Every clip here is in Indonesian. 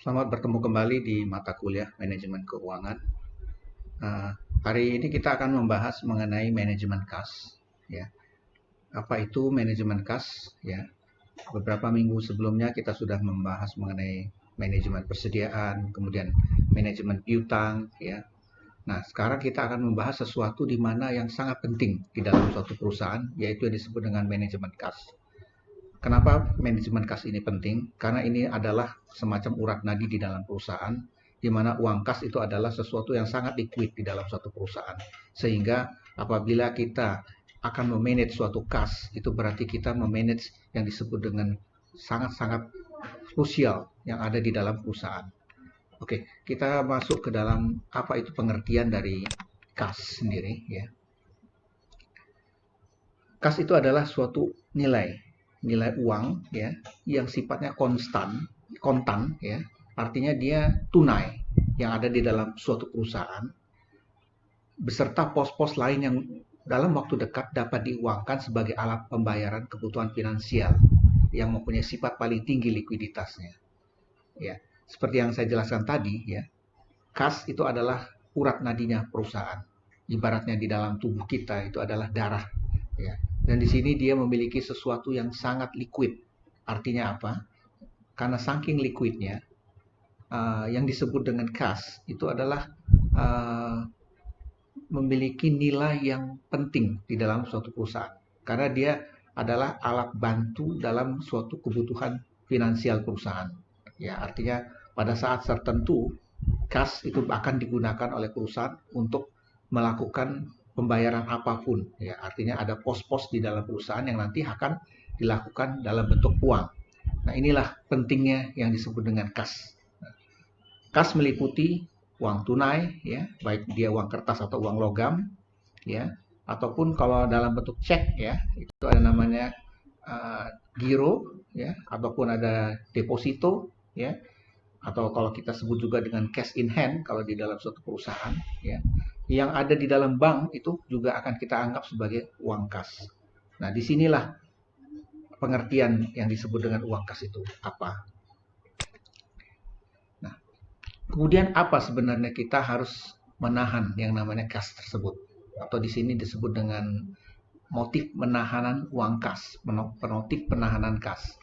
Selamat bertemu kembali di mata kuliah Manajemen Keuangan. Uh, Hari ini kita akan membahas mengenai manajemen kas. Ya, apa itu manajemen kas? Ya, beberapa minggu sebelumnya kita sudah membahas mengenai manajemen persediaan, kemudian manajemen piutang. Ya, nah sekarang kita akan membahas sesuatu di mana yang sangat penting di dalam suatu perusahaan, yaitu yang disebut dengan manajemen kas. Kenapa manajemen kas ini penting? Karena ini adalah semacam urat nadi di dalam perusahaan, di mana uang kas itu adalah sesuatu yang sangat liquid di dalam suatu perusahaan. Sehingga apabila kita akan memanage suatu kas, itu berarti kita memanage yang disebut dengan sangat-sangat krusial yang ada di dalam perusahaan. Oke, kita masuk ke dalam apa itu pengertian dari kas sendiri, ya. Kas itu adalah suatu nilai uang, ya, yang sifatnya kontan, ya. Artinya dia tunai yang ada di dalam suatu perusahaan beserta pos-pos lain yang dalam waktu dekat dapat diuangkan sebagai alat pembayaran kebutuhan finansial yang mempunyai sifat paling tinggi likuiditasnya. Ya, seperti yang saya jelaskan tadi, ya, kas itu adalah urat nadinya perusahaan. Ibaratnya di dalam tubuh kita itu adalah darah, ya. Dan di sini dia memiliki sesuatu yang sangat liquid. Artinya apa? Karena saking liquidnya, yang disebut dengan kas itu adalah memiliki nilai yang penting di dalam suatu perusahaan. Karena dia adalah alat bantu dalam suatu kebutuhan finansial perusahaan. Ya, artinya pada saat tertentu kas itu akan digunakan oleh perusahaan untuk melakukan pembayaran apapun. Ya, artinya ada pos-pos di dalam perusahaan yang nanti akan dilakukan dalam bentuk uang. Nah, inilah pentingnya yang disebut dengan kas. Kas meliputi uang tunai, ya, baik dia uang kertas atau uang logam, ya, ataupun kalau dalam bentuk cek, ya, itu ada namanya giro, ya, ataupun ada deposito, ya, atau kalau kita sebut juga dengan cash in hand kalau di dalam suatu perusahaan, ya, yang ada di dalam bank itu juga akan kita anggap sebagai uang kas. Nah, disinilah pengertian yang disebut dengan uang kas itu apa. Nah, kemudian apa sebenarnya kita harus menahan yang namanya kas tersebut, atau di sini disebut dengan motif penahanan uang kas, motif penahanan kas.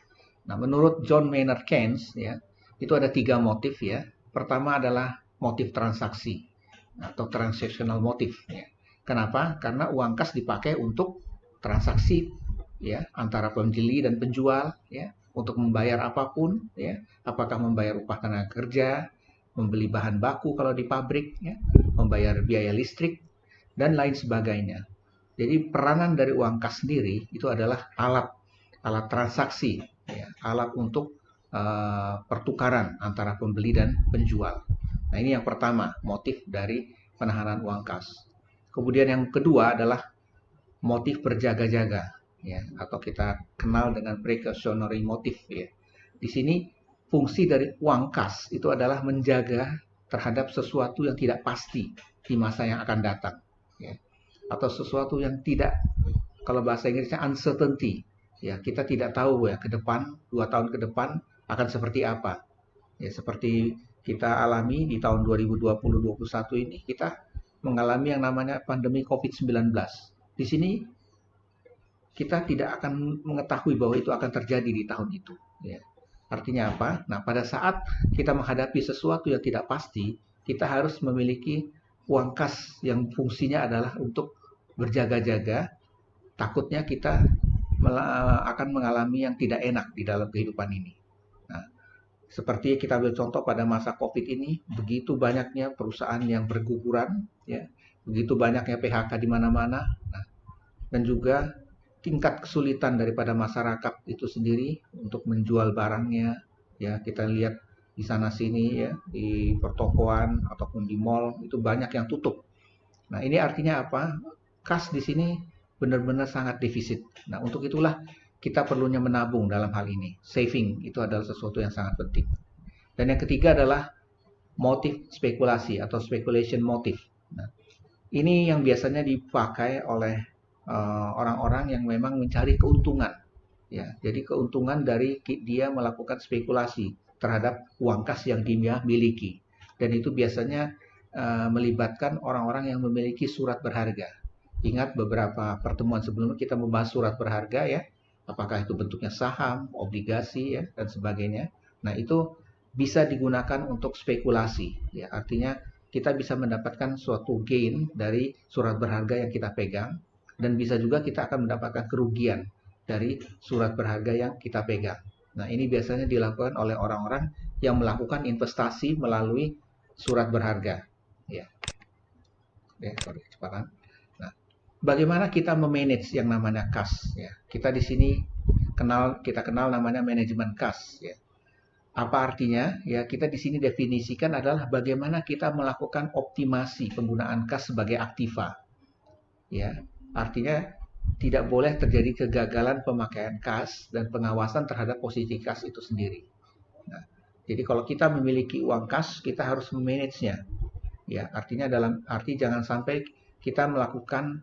Nah, menurut John Maynard Keynes, ya, itu ada 3 motif, ya. Pertama adalah motif transaksi atau transactional motif, ya. Kenapa? Karena uang kas dipakai untuk transaksi, ya, antara pembeli dan penjual, ya, untuk membayar apapun, ya, apakah membayar upah tenaga kerja, membeli bahan baku kalau di pabrik, ya, membayar biaya listrik dan lain sebagainya. Jadi peranan dari uang kas sendiri itu adalah alat transaksi, ya, alat untuk pertukaran antara pembeli dan penjual. Nah, ini yang pertama, motif dari penahanan uang kas. Kemudian yang kedua adalah motif berjaga-jaga, ya, atau kita kenal dengan precautionary motif, ya. Di sini fungsi dari uang kas itu adalah menjaga terhadap sesuatu yang tidak pasti di masa yang akan datang, ya, atau sesuatu yang tidak, kalau bahasa Inggrisnya uncertainty, ya, kita tidak tahu, ya, ke depan 2 tahun ke depan akan seperti apa, ya, seperti kita alami di tahun 2020-2021 ini, kita mengalami yang namanya pandemi COVID-19. Di sini kita tidak akan mengetahui bahwa itu akan terjadi di tahun itu, ya. Artinya apa? Nah, pada saat kita menghadapi sesuatu yang tidak pasti, kita harus memiliki uang kas yang fungsinya adalah untuk berjaga-jaga. Takutnya kita akan mengalami yang tidak enak di dalam kehidupan ini. Nah, seperti kita ambil contoh pada masa COVID ini, begitu banyaknya perusahaan yang berguguran, ya, begitu banyaknya PHK di mana-mana, nah, dan juga tingkat kesulitan daripada masyarakat itu sendiri untuk menjual barangnya, ya, kita lihat di sana sini, ya, di pertokoan ataupun di mall itu banyak yang tutup. Nah, ini artinya apa? Kas di sini benar-benar sangat defisit. Nah, untuk itulah kita perlunya menabung dalam hal ini. Saving itu adalah sesuatu yang sangat penting. Dan yang ketiga adalah motif spekulasi atau speculation motif. Nah, ini yang biasanya dipakai oleh orang-orang yang memang mencari keuntungan, ya. Jadi keuntungan dari dia melakukan spekulasi terhadap uang kas yang dia miliki. Dan itu biasanya melibatkan orang-orang yang memiliki surat berharga. Ingat beberapa pertemuan sebelumnya kita membahas surat berharga ya, apakah itu bentuknya saham, obligasi ya, dan sebagainya. Nah itu bisa digunakan untuk spekulasi ya, artinya kita bisa mendapatkan suatu gain dari surat berharga yang kita pegang, dan bisa juga kita akan mendapatkan kerugian dari surat berharga yang kita pegang. Nah ini biasanya dilakukan oleh orang-orang yang melakukan investasi melalui surat berharga ya. Sorry kecepatan. Nah, bagaimana kita memanage yang namanya kas ya? Kita di sini kita kenal namanya manajemen kas ya. Apa artinya? Ya, kita di sini definisikan adalah bagaimana kita melakukan optimasi penggunaan kas sebagai aktiva. Ya, artinya tidak boleh terjadi kegagalan pemakaian kas dan pengawasan terhadap posisi kas itu sendiri. Nah, jadi kalau kita memiliki uang kas, kita harus memanage-nya. Ya, artinya dalam arti jangan sampai kita melakukan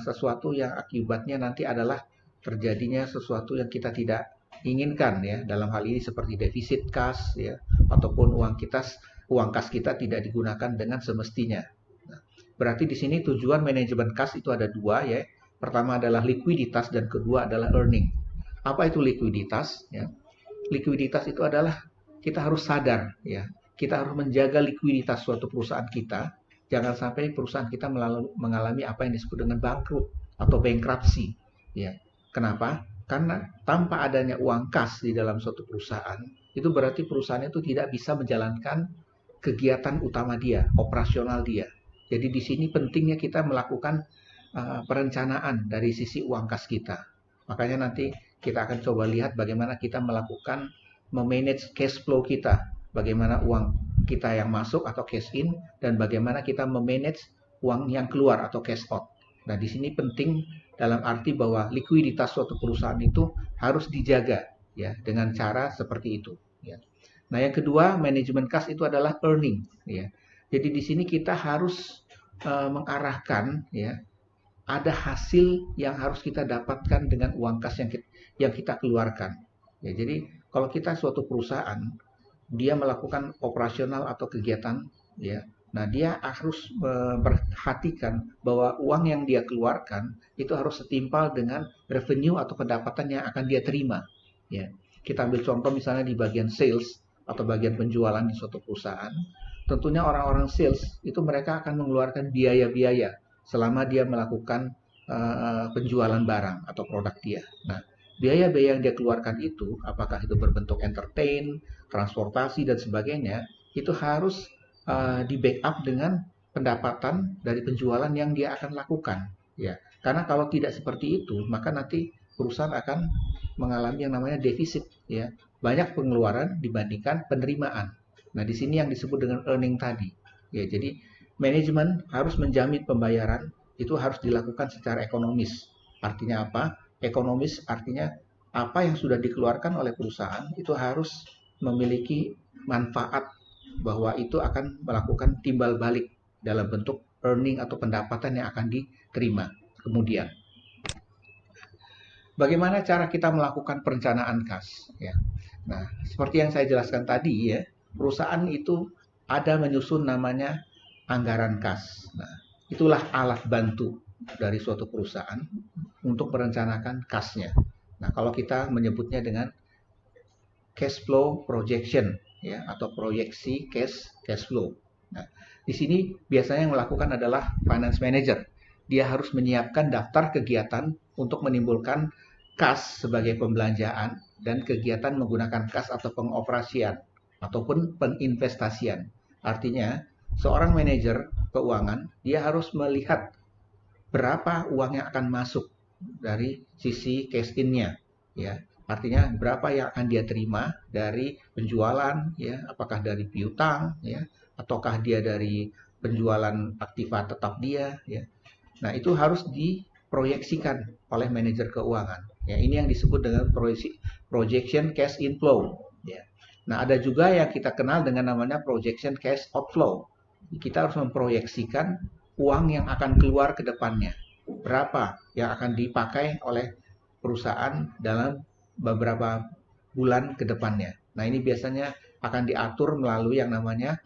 sesuatu yang akibatnya nanti adalah terjadinya sesuatu yang kita tidak inginkan ya. Dalam hal ini seperti defisit kas ya, ataupun uang kas kita tidak digunakan dengan semestinya. Nah, berarti di sini tujuan manajemen kas itu ada dua ya. Pertama adalah likuiditas dan kedua adalah earning. Apa itu likuiditas ya? Likuiditas itu adalah kita harus sadar ya. Kita harus menjaga likuiditas suatu perusahaan kita. Jangan sampai perusahaan kita mengalami apa yang disebut dengan bangkrut atau bankruptcy. Ya. Kenapa? Karena tanpa adanya uang kas di dalam suatu perusahaan, itu berarti perusahaan itu tidak bisa menjalankan kegiatan utama dia, operasional dia. Jadi di sini pentingnya kita melakukan perencanaan dari sisi uang kas kita. Makanya nanti kita akan coba lihat bagaimana kita melakukan memanage cash flow kita. Bagaimana uang kita yang masuk atau cash in, dan bagaimana kita memanage uang yang keluar atau cash out. Nah, di sini penting dalam arti bahwa likuiditas suatu perusahaan itu harus dijaga ya dengan cara seperti itu ya. Nah, yang kedua, manajemen kas itu adalah earning ya. Jadi di sini kita harus mengarahkan ya, ada hasil yang harus kita dapatkan dengan uang kas yang kita keluarkan. Ya, jadi kalau kita suatu perusahaan dia melakukan operasional atau kegiatan ya, nah dia harus memperhatikan bahwa uang yang dia keluarkan itu harus setimpal dengan revenue atau pendapatan yang akan dia terima ya. Kita ambil contoh misalnya di bagian sales atau bagian penjualan di suatu perusahaan, tentunya orang-orang sales itu mereka akan mengeluarkan biaya-biaya selama dia melakukan penjualan barang atau produk dia. Nah, biaya-biaya yang dia keluarkan itu, apakah itu berbentuk entertain, transportasi, dan sebagainya, itu harus di backup dengan pendapatan dari penjualan yang dia akan lakukan. Ya, karena kalau tidak seperti itu, maka nanti perusahaan akan mengalami yang namanya defisit. Ya, banyak pengeluaran dibandingkan penerimaan. Nah, di sini yang disebut dengan earning tadi. Ya, jadi manajemen harus menjamin pembayaran itu harus dilakukan secara ekonomis. Artinya apa? Ekonomis artinya apa yang sudah dikeluarkan oleh perusahaan itu harus memiliki manfaat, bahwa itu akan melakukan timbal balik dalam bentuk earning atau pendapatan yang akan diterima kemudian. Bagaimana cara kita melakukan perencanaan kas ya? Nah, seperti yang saya jelaskan tadi ya, perusahaan itu ada menyusun namanya anggaran kas. Nah, itulah alat bantu dari suatu perusahaan untuk merencanakan kasnya. Nah, kalau kita menyebutnya dengan cash flow projection ya, atau proyeksi cash flow. Nah, di sini biasanya yang melakukan adalah finance manager. Dia harus menyiapkan daftar kegiatan untuk menimbulkan kas sebagai pembelanjaan dan kegiatan menggunakan kas atau pengoperasian ataupun penginvestasian. Artinya, seorang manajer keuangan dia harus melihat berapa uang yang akan masuk dari sisi cash in-nya ya. Artinya berapa yang akan dia terima dari penjualan ya, apakah dari piutang ya, ataukah dia dari penjualan aktiva tetap dia ya. Nah, itu harus diproyeksikan oleh manajer keuangan. Ya, ini yang disebut dengan projection cash inflow ya. Nah, ada juga yang kita kenal dengan namanya projection cash outflow. Kita harus memproyeksikan uang yang akan keluar ke depannya. Berapa yang akan dipakai oleh perusahaan dalam beberapa bulan ke depannya. Nah, ini biasanya akan diatur melalui yang namanya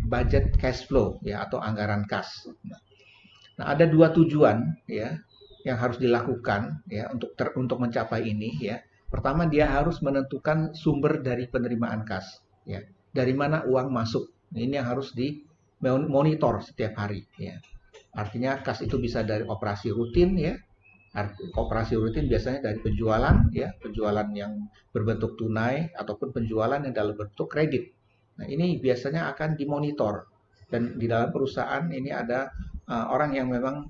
budget cash flow ya, atau anggaran kas. Nah, ada dua tujuan ya yang harus dilakukan ya untuk mencapai ini ya. Pertama, dia harus menentukan sumber dari penerimaan kas ya. Dari mana uang masuk. Ini yang harus dimonitor setiap hari ya. Artinya kas itu bisa dari operasi rutin ya. Operasi rutin biasanya dari penjualan ya, penjualan yang berbentuk tunai ataupun penjualan yang dalam bentuk kredit. Nah, ini biasanya akan dimonitor, dan di dalam perusahaan ini ada orang yang memang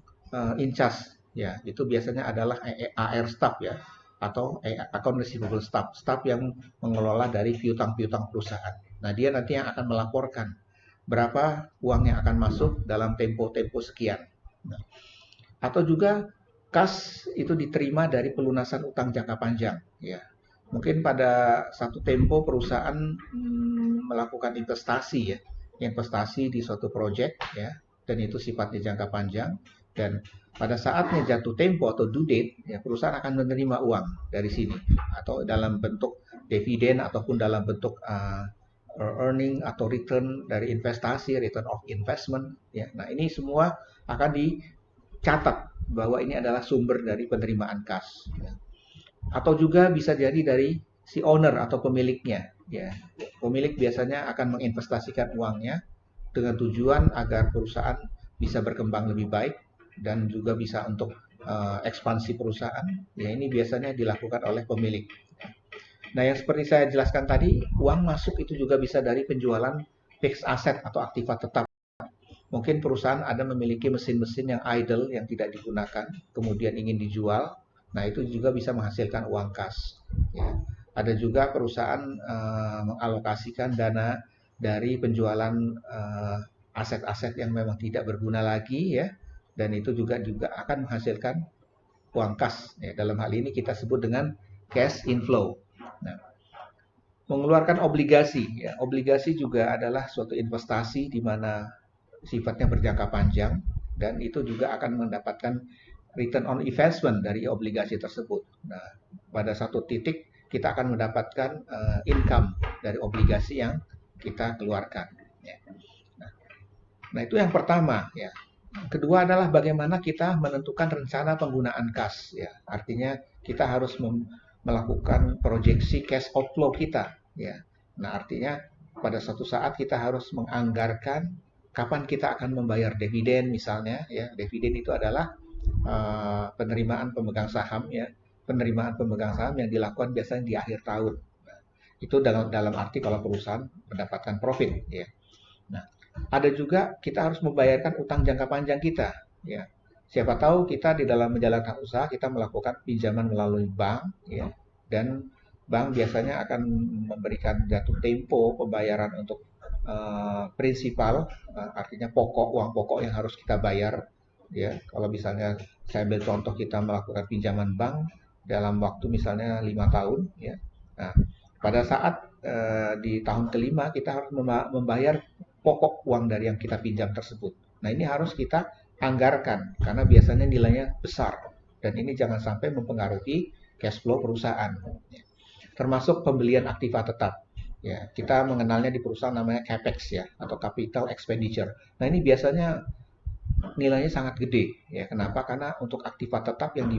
in charge ya, itu biasanya adalah AR staff ya, atau account receivable staff yang mengelola dari piutang-piutang perusahaan. Nah, dia nanti yang akan melaporkan berapa uang yang akan masuk dalam tempo-tempo sekian. Nah, atau juga kas itu diterima dari pelunasan utang jangka panjang ya. Mungkin pada satu tempo perusahaan melakukan investasi ya, investasi di suatu proyek ya, dan itu sifatnya jangka panjang, dan pada saatnya jatuh tempo atau due date ya, perusahaan akan menerima uang dari sini, atau dalam bentuk dividen ataupun dalam bentuk earning atau return dari investasi, return of investment ya. Nah, ini semua akan dicatat bahwa ini adalah sumber dari penerimaan kas ya. Atau juga bisa jadi dari si owner atau pemiliknya ya. Pemilik biasanya akan menginvestasikan uangnya dengan tujuan agar perusahaan bisa berkembang lebih baik dan juga bisa untuk ekspansi perusahaan ya. Ini biasanya dilakukan oleh pemilik. Nah, yang seperti saya jelaskan tadi, uang masuk itu juga bisa dari penjualan fixed asset atau aktiva tetap. Mungkin perusahaan ada memiliki mesin-mesin yang idle, yang tidak digunakan, kemudian ingin dijual. Nah, itu juga bisa menghasilkan uang kas. Ya. Ada juga perusahaan mengalokasikan dana dari penjualan aset-aset yang memang tidak berguna lagi, ya, dan itu juga akan menghasilkan uang kas. Ya. Dalam hal ini kita sebut dengan cash inflow. Nah, mengeluarkan obligasi, ya, obligasi juga adalah suatu investasi di mana sifatnya berjangka panjang, dan itu juga akan mendapatkan return on investment dari obligasi tersebut. Nah, pada satu titik kita akan mendapatkan income dari obligasi yang kita keluarkan. Ya. Nah, itu yang pertama. Ya. Kedua adalah bagaimana kita menentukan rencana penggunaan kas. Ya. Artinya kita harus melakukan proyeksi cash outflow kita. Ya. Nah, artinya pada suatu saat kita harus menganggarkan kapan kita akan membayar dividen misalnya ya. Dividen itu adalah penerimaan pemegang saham ya. Penerimaan pemegang saham yang dilakukan biasanya di akhir tahun. Nah, itu dalam arti kalau perusahaan mendapatkan profit ya. Nah, ada juga kita harus membayarkan utang jangka panjang kita ya. Siapa tahu kita di dalam menjalankan usaha kita melakukan pinjaman melalui bank ya, dan bank biasanya akan memberikan jatuh tempo pembayaran untuk prinsipal, artinya uang pokok yang harus kita bayar ya. Kalau misalnya saya ambil contoh, kita melakukan pinjaman bank dalam waktu misalnya 5 tahun ya. Nah, pada saat di tahun kelima kita harus membayar pokok uang dari yang kita pinjam tersebut. Nah, ini harus kita anggarkan karena biasanya nilainya besar, dan ini jangan sampai mempengaruhi cash flow perusahaan. Termasuk pembelian aktiva tetap. Ya, kita mengenalnya di perusahaan namanya CAPEX ya, atau capital expenditure. Nah, ini biasanya nilainya sangat gede ya. Kenapa? Karena untuk aktiva tetap yang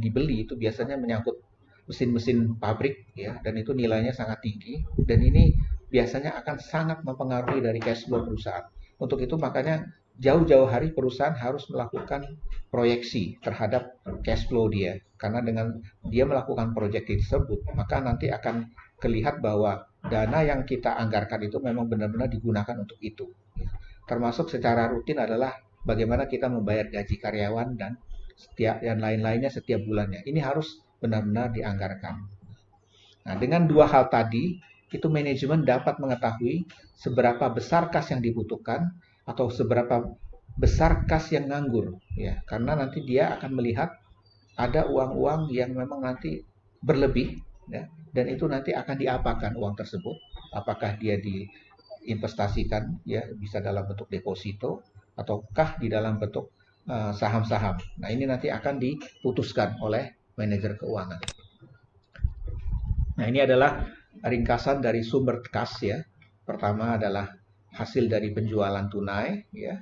dibeli itu biasanya menyangkut mesin-mesin pabrik ya, dan itu nilainya sangat tinggi, dan ini biasanya akan sangat mempengaruhi dari cash flow perusahaan. Untuk itu makanya jauh-jauh hari perusahaan harus melakukan proyeksi terhadap cash flow dia, karena dengan dia melakukan proyeksi tersebut maka nanti akan terlihat bahwa dana yang kita anggarkan itu memang benar-benar digunakan untuk itu. Termasuk secara rutin adalah bagaimana kita membayar gaji karyawan dan lain-lainnya setiap bulannya. Ini harus benar-benar dianggarkan. Nah, dengan dua hal tadi, itu manajemen dapat mengetahui seberapa besar kas yang dibutuhkan atau seberapa besar kas yang nganggur. Ya, karena nanti dia akan melihat ada uang-uang yang memang nanti berlebih, ya, dan itu nanti akan diapakan uang tersebut. Apakah dia diinvestasikan, ya, bisa dalam bentuk deposito, ataukah di dalam bentuk saham-saham. Nah, ini nanti akan diputuskan oleh manajer keuangan. Nah, ini adalah ringkasan dari sumber kas ya. Pertama adalah hasil dari penjualan tunai ya,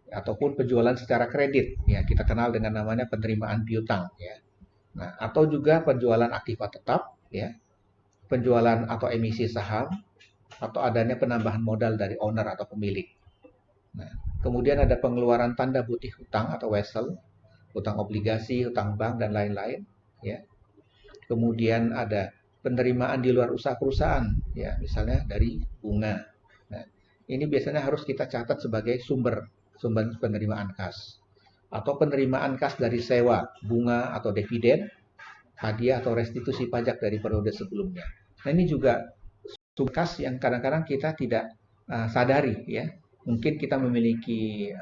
ataupun penjualan secara kredit ya, kita kenal dengan namanya penerimaan piutang ya. Nah, atau juga penjualan aktiva tetap ya, penjualan atau emisi saham, atau adanya penambahan modal dari owner atau pemilik. Nah, kemudian ada pengeluaran tanda bukti hutang atau wesel, hutang obligasi, hutang bank dan lain-lain ya. Kemudian ada penerimaan di luar usaha perusahaan ya, misalnya dari bunga. Nah, ini biasanya harus kita catat sebagai sumber penerimaan kas. Atau penerimaan kas dari sewa, bunga atau dividen, hadiah atau restitusi pajak dari periode sebelumnya. Nah, ini juga sumber kas yang kadang-kadang kita tidak sadari ya. Mungkin kita memiliki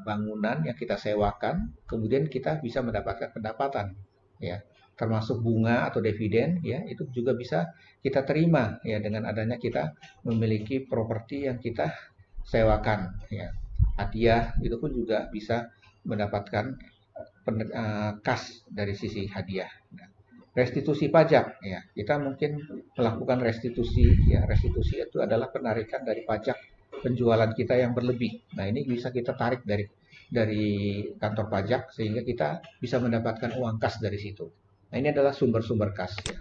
bangunan yang kita sewakan, kemudian kita bisa mendapatkan pendapatan ya, termasuk bunga atau dividen ya, itu juga bisa kita terima ya dengan adanya kita memiliki properti yang kita sewakan ya. Hadiah itu pun juga bisa mendapatkan kas dari sisi hadiah. Nah, restitusi pajak ya, kita mungkin melakukan restitusi ya. Restitusi itu adalah penarikan dari pajak penjualan kita yang berlebih. Nah, ini bisa kita tarik dari kantor pajak sehingga kita bisa mendapatkan uang kas dari situ. Nah, ini adalah sumber-sumber kas ya.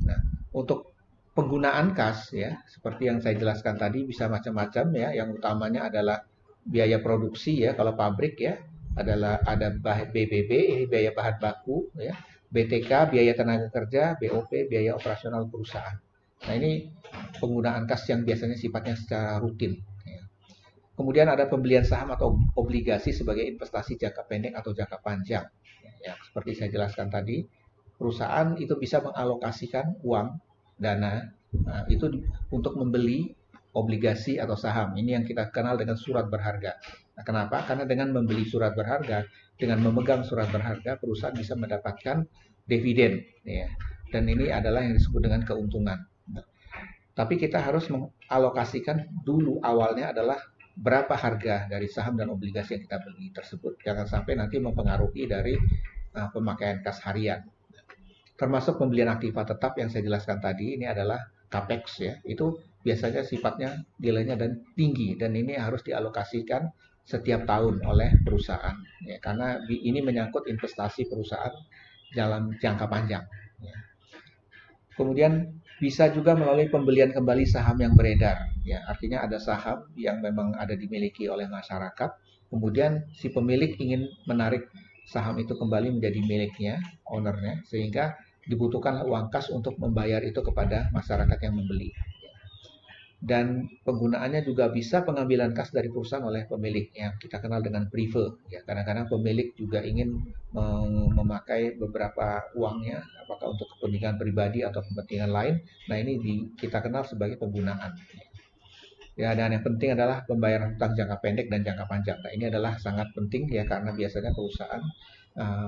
Nah, untuk penggunaan kas ya, seperti yang saya jelaskan tadi bisa macam-macam ya. Yang utamanya adalah biaya produksi ya, kalau pabrik ya adalah ada BBB, ini biaya bahan baku ya, BTK biaya tenaga kerja, BOP biaya operasional perusahaan. Nah, ini penggunaan kas yang biasanya sifatnya secara rutin ya. Kemudian ada pembelian saham atau obligasi sebagai investasi jangka pendek atau jangka panjang ya, seperti saya jelaskan tadi, perusahaan itu bisa mengalokasikan uang dana itu untuk membeli obligasi atau saham. Ini yang kita kenal dengan surat berharga. Nah, kenapa? Karena dengan membeli surat berharga, dengan memegang surat berharga, perusahaan bisa mendapatkan dividen ya. Dan ini adalah yang disebut dengan keuntungan. Tapi kita harus mengalokasikan dulu awalnya adalah berapa harga dari saham dan obligasi yang kita beli tersebut. Jangan sampai nanti mempengaruhi dari pemakaian kas harian. Termasuk pembelian aktiva tetap yang saya jelaskan tadi, ini adalah capex ya. Itu biasanya sifatnya nilainya dan tinggi, dan ini harus dialokasikan setiap tahun oleh perusahaan ya, karena ini menyangkut investasi perusahaan dalam jangka panjang ya. Kemudian bisa juga melalui pembelian kembali saham yang beredar ya, artinya ada saham yang memang ada dimiliki oleh masyarakat, kemudian si pemilik ingin menarik saham itu kembali menjadi miliknya, ownernya, sehingga dibutuhkan uang kas untuk membayar itu kepada masyarakat yang membeli. Dan penggunaannya juga bisa pengambilan kas dari perusahaan oleh pemilik yang kita kenal dengan prive ya. Kadang-kadang pemilik juga ingin memakai beberapa uangnya apakah untuk kepentingan pribadi atau kepentingan lain. Nah, ini kita kenal sebagai penggunaan ya. Dan yang penting adalah pembayaran hutang jangka pendek dan jangka panjang. Nah, ini adalah sangat penting ya, karena biasanya perusahaan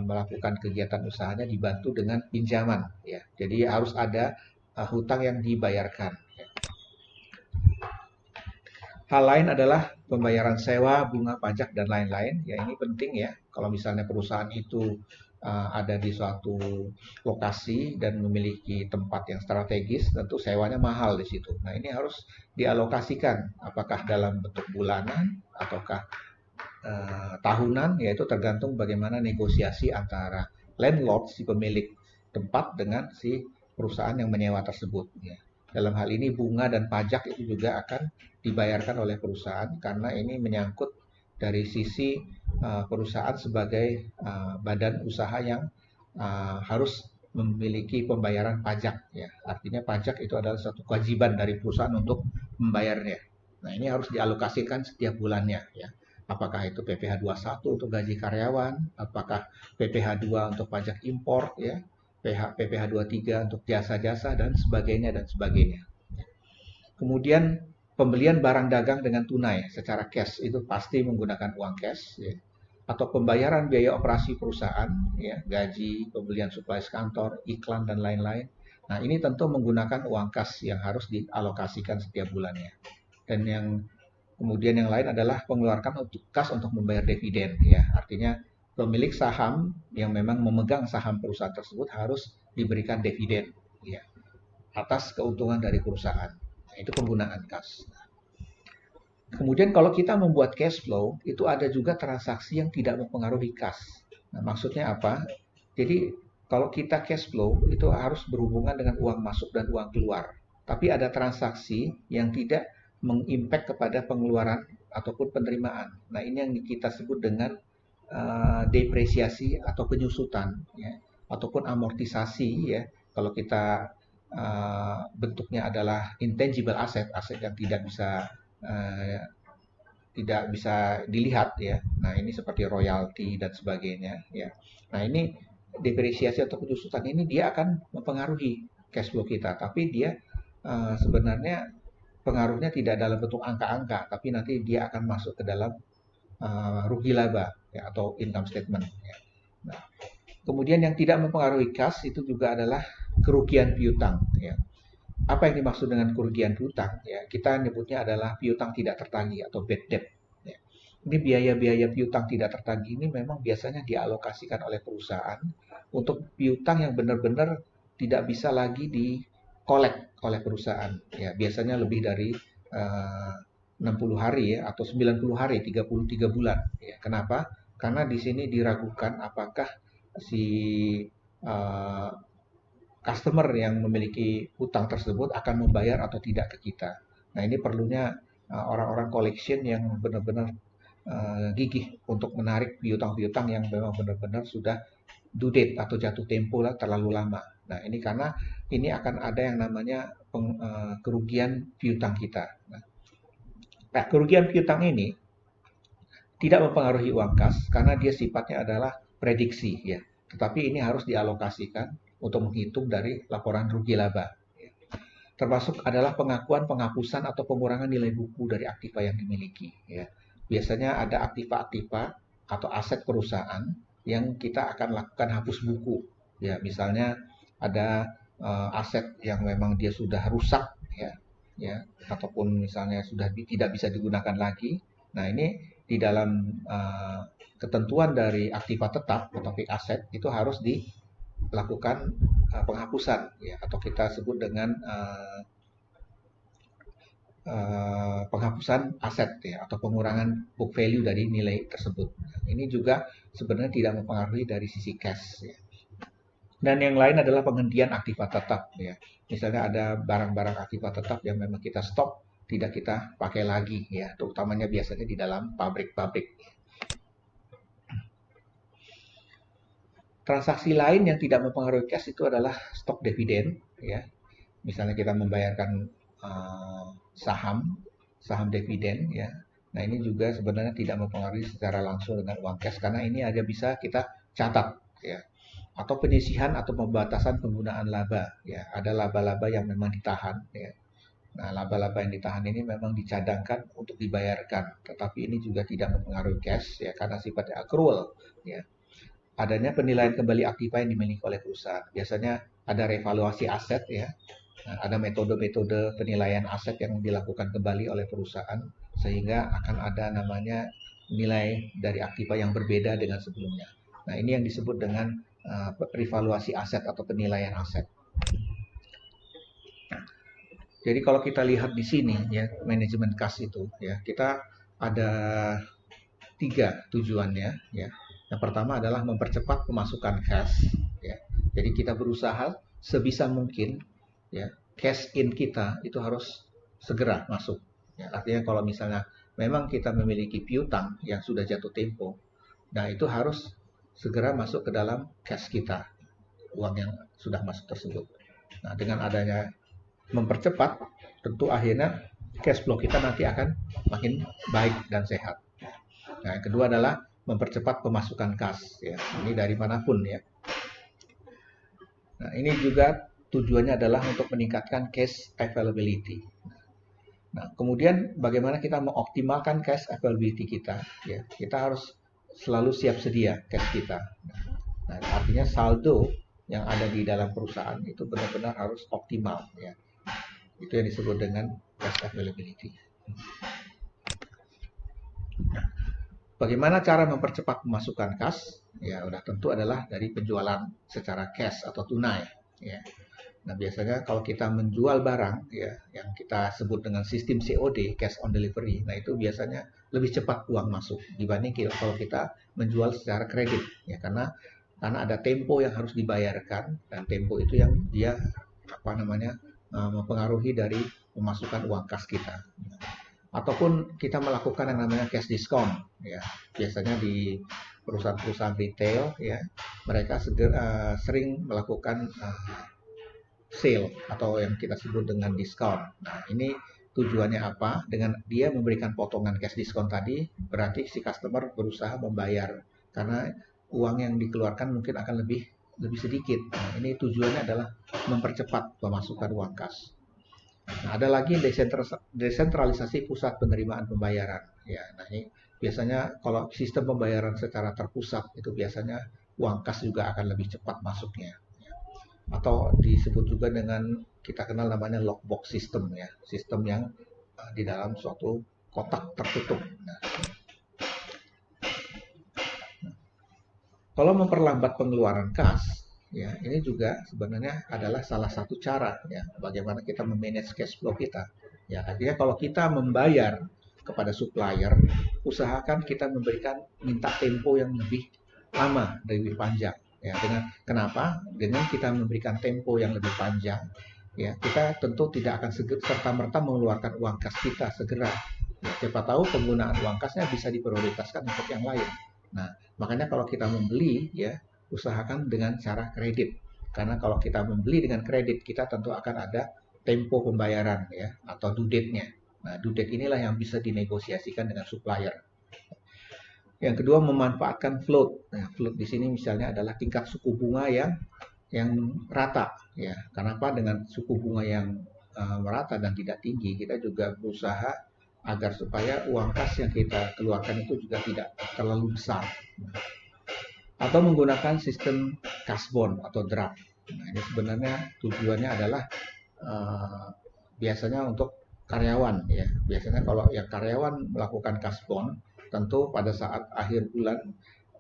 melakukan kegiatan usahanya dibantu dengan pinjaman ya. Jadi harus ada hutang yang dibayarkan ya. Hal lain adalah pembayaran sewa, bunga, pajak, dan lain-lain. Ya, ini penting ya. Kalau misalnya perusahaan itu ada di suatu lokasi dan memiliki tempat yang strategis, tentu sewanya mahal di situ. Nah, ini harus dialokasikan, apakah dalam bentuk bulanan ataukah tahunan, yaitu tergantung bagaimana negosiasi antara landlord, si pemilik tempat, dengan si perusahaan yang menyewa tersebut. Ya. Dalam hal ini bunga dan pajak itu juga akan dibayarkan oleh perusahaan, karena ini menyangkut dari sisi perusahaan sebagai badan usaha yang harus memiliki pembayaran pajak ya. Artinya pajak itu adalah suatu kewajiban dari perusahaan untuk membayarnya. Nah, ini harus dialokasikan setiap bulannya ya. Apakah itu PPh 21 untuk gaji karyawan, apakah PPh 2 untuk pajak impor ya, PPh 23 untuk jasa-jasa dan sebagainya dan sebagainya. Kemudian pembelian barang dagang dengan tunai secara cash itu pasti menggunakan uang cash ya. Atau pembayaran biaya operasi perusahaan ya, gaji, pembelian supplies kantor, iklan dan lain-lain. Nah, ini tentu menggunakan uang kas yang harus dialokasikan setiap bulannya. Dan kemudian yang lain adalah mengeluarkan untuk kas untuk membayar dividen ya. Artinya pemilik saham yang memang memegang saham perusahaan tersebut harus diberikan dividen ya. atas keuntungan dari perusahaan. Nah, itu penggunaan kas. Kemudian kalau kita membuat cash flow, itu ada juga transaksi yang tidak mempengaruhi kas. Nah, maksudnya apa? Jadi kalau kita cash flow itu harus berhubungan dengan uang masuk dan uang keluar. Tapi ada transaksi yang tidak mengimpact kepada pengeluaran ataupun penerimaan. Nah, ini yang kita sebut dengan depresiasi atau penyusutan, ya, ataupun amortisasi, ya. Kalau kita bentuknya adalah intangible asset, aset yang uh, tidak bisa dilihat, ya. Nah, ini seperti royalti dan sebagainya, ya. Nah, ini depresiasi atau penyusutan ini dia akan mempengaruhi cash flow kita, tapi dia sebenarnya pengaruhnya tidak dalam bentuk angka-angka, tapi nanti dia akan masuk ke dalam rugi laba, ya, atau income statement, ya. Nah, kemudian yang tidak mempengaruhi kas itu juga adalah kerugian piutang, ya. Apa yang dimaksud dengan kerugian piutang? Ya, kita nyebutnya adalah piutang tidak tertagih atau bad debt. Ya. Ini biaya-biaya piutang tidak tertagih ini memang biasanya dialokasikan oleh perusahaan untuk piutang yang benar-benar tidak bisa lagi dikolek oleh perusahaan. Ya, biasanya lebih dari 60 hari, ya, atau 90 hari, 33 bulan. Ya, kenapa? Karena di sini diragukan apakah si uh, customer yang memiliki hutang tersebut akan membayar atau tidak ke kita. Nah, ini perlunya orang-orang collection yang benar-benar gigih untuk menarik piutang-piutang yang memang benar-benar sudah due date atau jatuh tempo lah terlalu lama. Nah, ini karena ini akan ada yang namanya kerugian piutang kita. Nah, kerugian piutang ini tidak mempengaruhi uang kas karena dia sifatnya adalah prediksi, ya. Tetapi ini harus dialokasikan untuk menghitung dari laporan rugi laba. Termasuk adalah pengakuan penghapusan atau pengurangan nilai buku dari aktiva yang dimiliki, ya. Biasanya ada aktiva-aktiva atau aset perusahaan yang kita akan lakukan hapus buku, ya. Misalnya ada aset yang memang dia sudah rusak, ya, ataupun misalnya sudah tidak bisa digunakan lagi. Nah, ini di dalam ketentuan dari aktiva tetap atau fixed aset itu harus dilakukan penghapusan, ya, atau kita sebut dengan penghapusan aset, ya, atau pengurangan book value dari nilai tersebut. Ini juga sebenarnya tidak mempengaruhi dari sisi cash, ya. Dan yang lain adalah penghentian aktiva tetap, ya. Misalnya ada barang-barang aktiva tetap yang memang kita stop, tidak kita pakai lagi, ya. Terutamanya biasanya di dalam pabrik-pabrik. Transaksi lain yang tidak mempengaruhi cash itu adalah stok dividen, ya. Misalnya kita membayarkan saham dividen, ya. Nah, ini juga sebenarnya tidak mempengaruhi secara langsung dengan uang cash karena ini aja bisa kita catat, ya. Atau penyisihan atau pembatasan penggunaan laba, ya. Ada laba-laba yang memang ditahan, ya. Nah, laba-laba yang ditahan ini memang dicadangkan untuk dibayarkan, tetapi ini juga tidak mempengaruhi cash, ya, karena sifatnya accrual, ya. Adanya penilaian kembali aktiva yang dimiliki oleh perusahaan. Biasanya ada revaluasi aset, ya. Nah, ada metode-metode penilaian aset yang dilakukan kembali oleh perusahaan sehingga akan ada namanya nilai dari aktiva yang berbeda dengan sebelumnya. Nah, ini yang disebut dengan revaluasi aset atau penilaian aset. Jadi kalau kita lihat di sini, ya, manajemen kas itu, ya, kita ada 3 tujuannya, ya. Yang pertama adalah mempercepat pemasukan cash, ya. Jadi kita berusaha sebisa mungkin, ya, cash in kita itu harus segera masuk, ya. Artinya kalau misalnya memang kita memiliki piutang yang sudah jatuh tempo, nah itu harus segera masuk ke dalam cash kita, uang yang sudah masuk tersebut. Nah, dengan adanya mempercepat, tentu akhirnya cash flow kita nanti akan makin baik dan sehat. Nah, yang kedua adalah mempercepat pemasukan kas, ya. Ini dari manapun, ya. Nah, ini juga tujuannya adalah untuk meningkatkan cash availability. Nah, kemudian bagaimana kita mengoptimalkan cash availability kita, ya. Kita harus selalu siap sedia cash kita. Nah, artinya saldo yang ada di dalam perusahaan itu benar-benar harus optimal, ya. Itu yang disebut dengan cash availability. Nah, bagaimana cara mempercepat pemasukan kas? Ya, udah tentu adalah dari penjualan secara cash atau tunai, ya. Nah, biasanya kalau kita menjual barang ya yang kita sebut dengan sistem COD, cash on delivery, nah itu biasanya lebih cepat uang masuk dibanding kalau kita menjual secara kredit ya, karena ada tempo yang harus dibayarkan, dan tempo itu yang dia mempengaruhi dari pemasukan uang kas kita. Ataupun kita melakukan yang namanya cash discount ya, biasanya di perusahaan-perusahaan retail ya, mereka sering melakukan sale atau yang kita sebut dengan diskon. Nah, ini tujuannya apa? Dengan dia memberikan potongan cash diskon tadi, berarti si customer berusaha membayar karena uang yang dikeluarkan mungkin akan lebih sedikit. Nah, ini tujuannya adalah mempercepat pemasukan uang kas. Nah, ada lagi desentralisasi pusat penerimaan pembayaran. Ya, nah ini biasanya kalau sistem pembayaran secara terpusat itu biasanya uang kas juga akan lebih cepat masuknya. Atau disebut juga dengan kita kenal namanya lockbox system ya, sistem yang di dalam suatu kotak tertutup. Nah, kalau memperlambat pengeluaran kas, ya ini juga sebenarnya adalah salah satu cara ya bagaimana kita memanage cash flow kita. Ya, artinya kalau kita membayar kepada supplier, usahakan kita minta tempo yang lebih lama, lebih panjang. Ya, kenapa? Dengan kita memberikan tempo yang lebih panjang, ya kita tentu tidak akan serta-merta mengeluarkan uang kas kita segera. Ya, siapa tahu penggunaan uang kasnya bisa diprioritaskan untuk yang lain. Nah, makanya kalau kita membeli ya usahakan dengan cara kredit. Karena kalau kita membeli dengan kredit, kita tentu akan ada tempo pembayaran ya atau due date-nya. Nah, due date inilah yang bisa dinegosiasikan dengan supplier. Yang kedua, memanfaatkan float. Nah, float di sini misalnya adalah tingkat suku bunga yang rata ya. Kenapa? Dengan suku bunga yang merata dan tidak tinggi, kita juga berusaha agar supaya uang kas yang kita keluarkan itu juga tidak terlalu besar. Atau menggunakan sistem cash bond atau draft. Nah, ini sebenarnya tujuannya adalah biasanya untuk karyawan ya. Biasanya kalau yang karyawan melakukan cash bond, tentu pada saat akhir bulan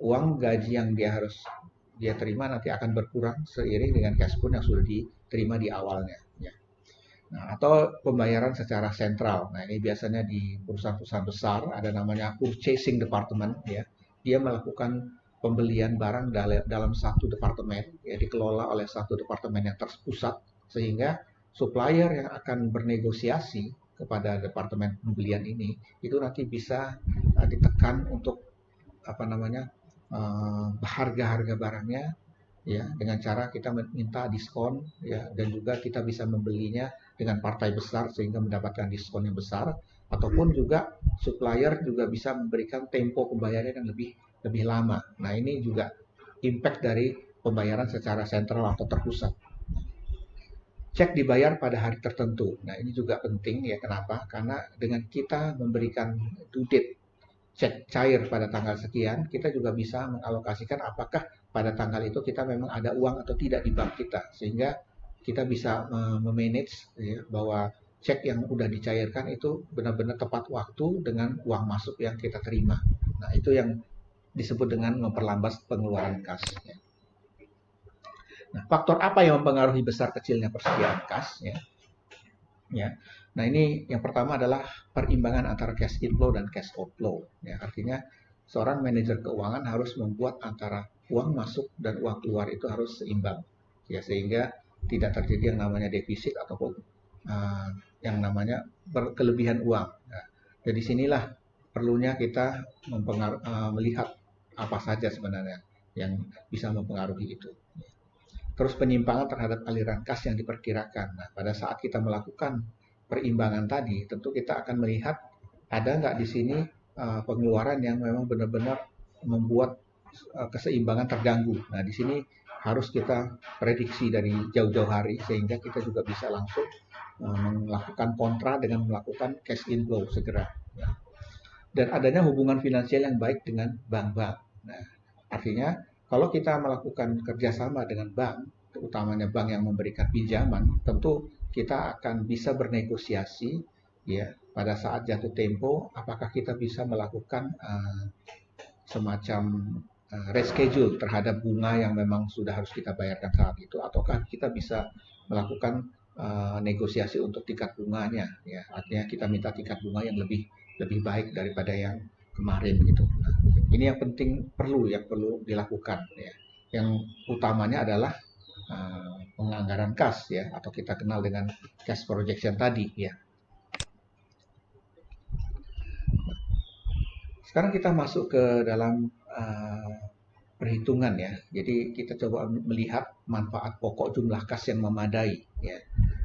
uang gaji yang dia terima nanti akan berkurang seiring dengan cash bond yang sudah diterima di awalnya. Ya. Nah, atau pembayaran secara sentral. Nah, ini biasanya di perusahaan-perusahaan besar ada namanya purchasing department ya. Dia melakukan pembelian barang dalam satu departemen ya, dikelola oleh satu departemen yang terpusat, sehingga supplier yang akan bernegosiasi kepada departemen pembelian ini itu nanti bisa ditekan untuk harga-harga barangnya ya, dengan cara kita minta diskon ya, dan juga kita bisa membelinya dengan partai besar sehingga mendapatkan diskon yang besar, ataupun juga supplier juga bisa memberikan tempo pembayaran yang lebih lama. Nah, ini juga impact dari pembayaran secara sentral atau terpusat. Cek dibayar pada hari tertentu. Nah, ini juga penting ya. Kenapa? Karena dengan kita memberikan due date cek cair pada tanggal sekian, kita juga bisa mengalokasikan apakah pada tanggal itu kita memang ada uang atau tidak di bank kita, sehingga kita bisa memanage ya, bahwa cek yang udah dicairkan itu benar-benar tepat waktu dengan uang masuk yang kita terima. Nah, itu yang disebut dengan memperlambat pengeluaran kas. Ya. Nah, faktor apa yang mempengaruhi besar kecilnya persediaan kas? Ya. Ya. Nah, ini yang pertama adalah perimbangan antara cash inflow dan cash outflow. Ya, artinya seorang manajer keuangan harus membuat antara uang masuk dan uang keluar itu harus seimbang. Ya, sehingga tidak terjadi yang namanya defisit ataupun yang namanya kelebihan uang. Nah, jadi sinilah perlunya kita melihat apa saja sebenarnya yang bisa mempengaruhi itu. Terus penyimpangan terhadap aliran kas yang diperkirakan. Nah, pada saat kita melakukan perimbangan tadi, tentu kita akan melihat ada nggak di sini pengeluaran yang memang benar-benar membuat keseimbangan terganggu. Nah, di sini harus kita prediksi dari jauh-jauh hari sehingga kita juga bisa langsung melakukan kontra dengan melakukan cash inflow segera. Ya. Dan adanya hubungan finansial yang baik dengan bank-bank. Nah, artinya kalau kita melakukan kerjasama dengan bank, utamanya bank yang memberikan pinjaman, tentu kita akan bisa bernegosiasi ya pada saat jatuh tempo, apakah kita bisa melakukan semacam reschedule terhadap bunga yang memang sudah harus kita bayarkan saat itu, ataukah kita bisa melakukan negosiasi untuk tingkat bunganya, ya artinya kita minta tingkat bunga yang lebih baik daripada yang kemarin gitu. Nah, ini yang penting yang perlu dilakukan, ya. Yang utamanya adalah penganggaran kas, ya, atau kita kenal dengan cash projection tadi, ya. Sekarang kita masuk ke dalam perhitungan, ya. Jadi kita coba melihat manfaat pokok jumlah kas yang memadai, ya.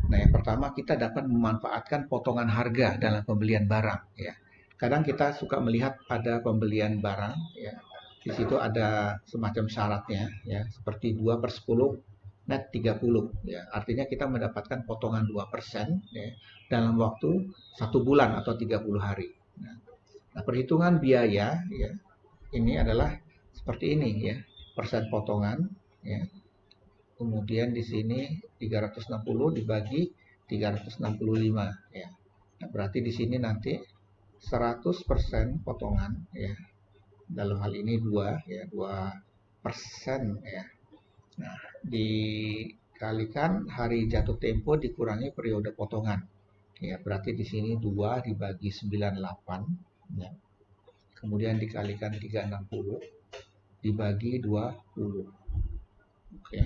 Nah, yang pertama kita dapat memanfaatkan potongan harga dalam pembelian barang, ya. Kadang kita suka melihat ada pembelian barang, ya. Di situ ada semacam syaratnya, ya, seperti 2/10 net 30, ya. Artinya kita mendapatkan potongan 2%, ya, dalam waktu 1 bulan atau 30 hari. Nah, perhitungan biaya, ya, ini adalah seperti ini, ya, persen potongan, ya. Kemudian di sini 360 dibagi 365, ya. Nah, berarti di sini nanti 100% potongan, ya. Dalam hal ini 2%, ya. Nah, dikalikan hari jatuh tempo dikurangi periode potongan. Ya, berarti di sini 2 dibagi 98, ya. Kemudian dikalikan 360 dibagi 20. Oke.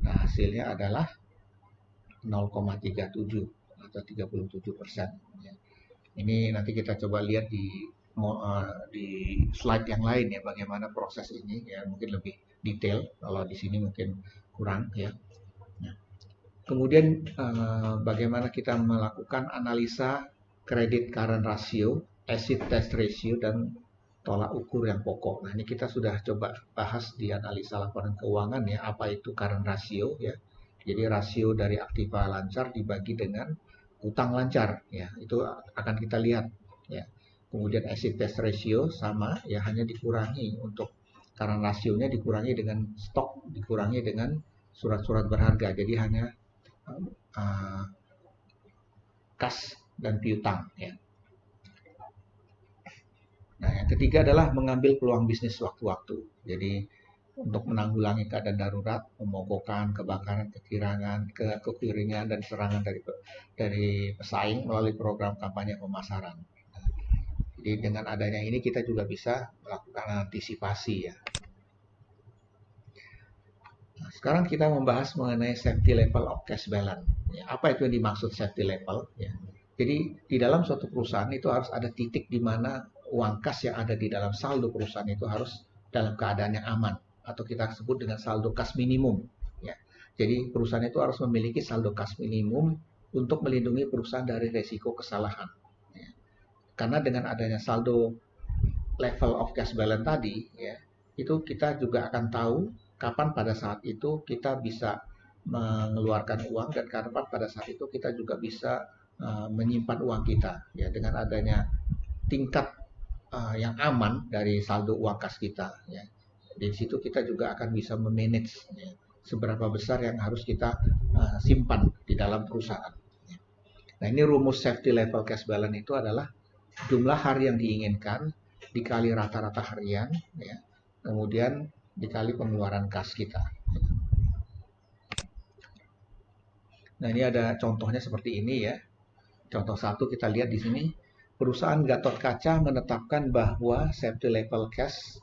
Nah, hasilnya adalah 0,37 atau 37%. Ya. Ini nanti kita coba lihat di slide yang lain, ya, bagaimana proses ini, ya, mungkin lebih detail. Kalau di sini mungkin kurang, ya. Nah, kemudian bagaimana kita melakukan analisa credit current ratio, acid test ratio, dan tolak ukur yang pokok. Nah, ini kita sudah coba bahas di analisa laporan keuangan, ya, apa itu current ratio, ya. Jadi rasio dari aktiva lancar dibagi dengan utang lancar, ya. Itu akan kita lihat, ya. Kemudian acid test ratio sama, ya, hanya dikurangi untuk current rasionya dikurangi dengan stok, dikurangi dengan surat-surat berharga. Jadi hanya kas dan piutang, ya. Nah, yang ketiga adalah mengambil peluang bisnis waktu-waktu. Jadi untuk menanggulangi keadaan darurat, pemogokan, kebakaran, kekeringan, dan serangan dari pesaing melalui program kampanye pemasaran. Nah, jadi dengan adanya ini kita juga bisa melakukan antisipasi, ya. Nah, sekarang kita membahas mengenai safety level of cash balance. Ya, apa itu yang dimaksud safety level? Ya. Jadi di dalam suatu perusahaan itu harus ada titik di mana uang kas yang ada di dalam saldo perusahaan itu harus dalam keadaan yang aman, atau kita sebut dengan saldo kas minimum, ya. Jadi perusahaan itu harus memiliki saldo kas minimum untuk melindungi perusahaan dari resiko kesalahan, ya. Karena dengan adanya saldo level of cash balance tadi, ya, itu kita juga akan tahu kapan pada saat itu kita bisa mengeluarkan uang, dan kapan pada saat itu kita juga bisa menyimpan uang kita, ya, dengan adanya tingkat yang aman dari saldo uang kas kita, ya. Di situ kita juga akan bisa memanage, ya, seberapa besar yang harus kita simpan di dalam perusahaan. Ya. Nah, ini rumus safety level cash balance itu adalah jumlah hari yang diinginkan dikali rata-rata harian, ya, kemudian dikali pengeluaran kas kita. Nah, ini ada contohnya seperti ini, ya. Contoh satu kita lihat di sini, perusahaan Gatot Kaca menetapkan bahwa safety level cash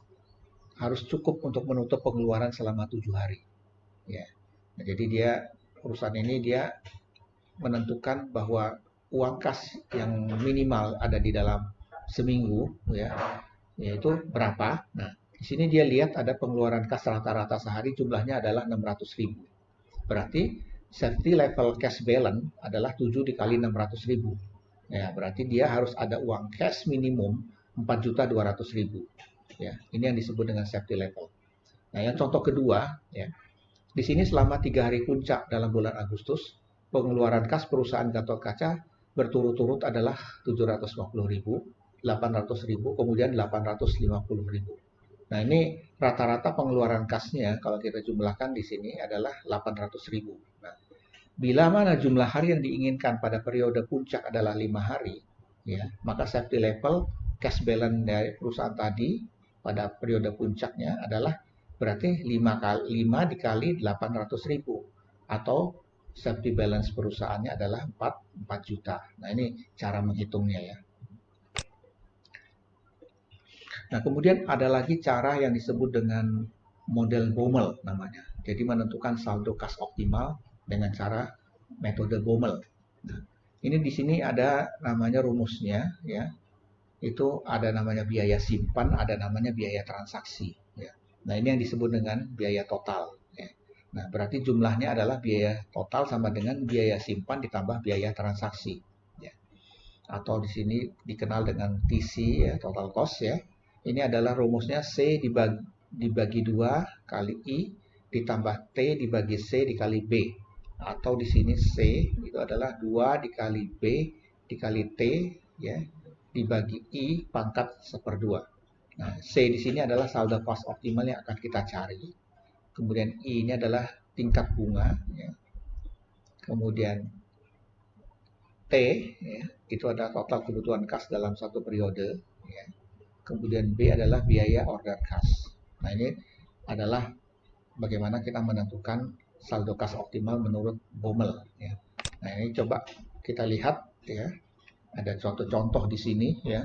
harus cukup untuk menutup pengeluaran selama 7 hari. Ya. Nah, jadi perusahaan ini dia menentukan bahwa uang kas yang minimal ada di dalam seminggu, ya, yaitu berapa. Nah, di sini dia lihat ada pengeluaran kas rata-rata sehari jumlahnya adalah 600.000. Berarti safety level cash balance adalah 7 dikali 600.000. Ya, berarti dia harus ada uang cash minimum 4.200.000. Ya, ini yang disebut dengan safety level. Nah, yang contoh kedua, ya, di sini selama 3 hari puncak dalam bulan Agustus, pengeluaran kas perusahaan Gatot Kaca berturut-turut adalah 750.000, 800.000, kemudian 850.000. Nah, ini rata-rata pengeluaran kasnya kalau kita jumlahkan di sini adalah 800.000. Nah, bila mana jumlah hari yang diinginkan pada periode puncak adalah 5 hari, ya, maka safety level cash balance dari perusahaan tadi pada periode puncaknya adalah berarti 5 dikali 800.000 atau safety balance perusahaannya adalah 4 juta. Nah, ini cara menghitungnya ya. Nah, kemudian ada lagi cara yang disebut dengan model Baumol namanya. Jadi menentukan saldo kas optimal dengan cara metode Baumol. Nah, ini di sini ada namanya rumusnya ya. Itu ada namanya biaya simpan, ada namanya biaya transaksi ya. Nah, ini yang disebut dengan biaya total ya. Nah, berarti jumlahnya adalah biaya total sama dengan biaya simpan ditambah biaya transaksi ya. Atau di sini dikenal dengan TC ya, total cost ya. Ini adalah rumusnya C dibagi 2 kali I ditambah T dibagi C dikali B. Atau di sini C itu adalah 2 dikali B dikali T ya dibagi I pangkat 1/2. Nah, C di sini adalah saldo cost optimal yang akan kita cari. Kemudian I ini adalah tingkat bunga ya. Kemudian T ya, itu adalah total kebutuhan kas dalam satu periode ya. Kemudian B adalah biaya order kas. Nah, ini adalah bagaimana kita menentukan saldo kas optimal menurut Baumol ya. Nah, ini coba kita lihat ya. Ada suatu contoh di sini ya.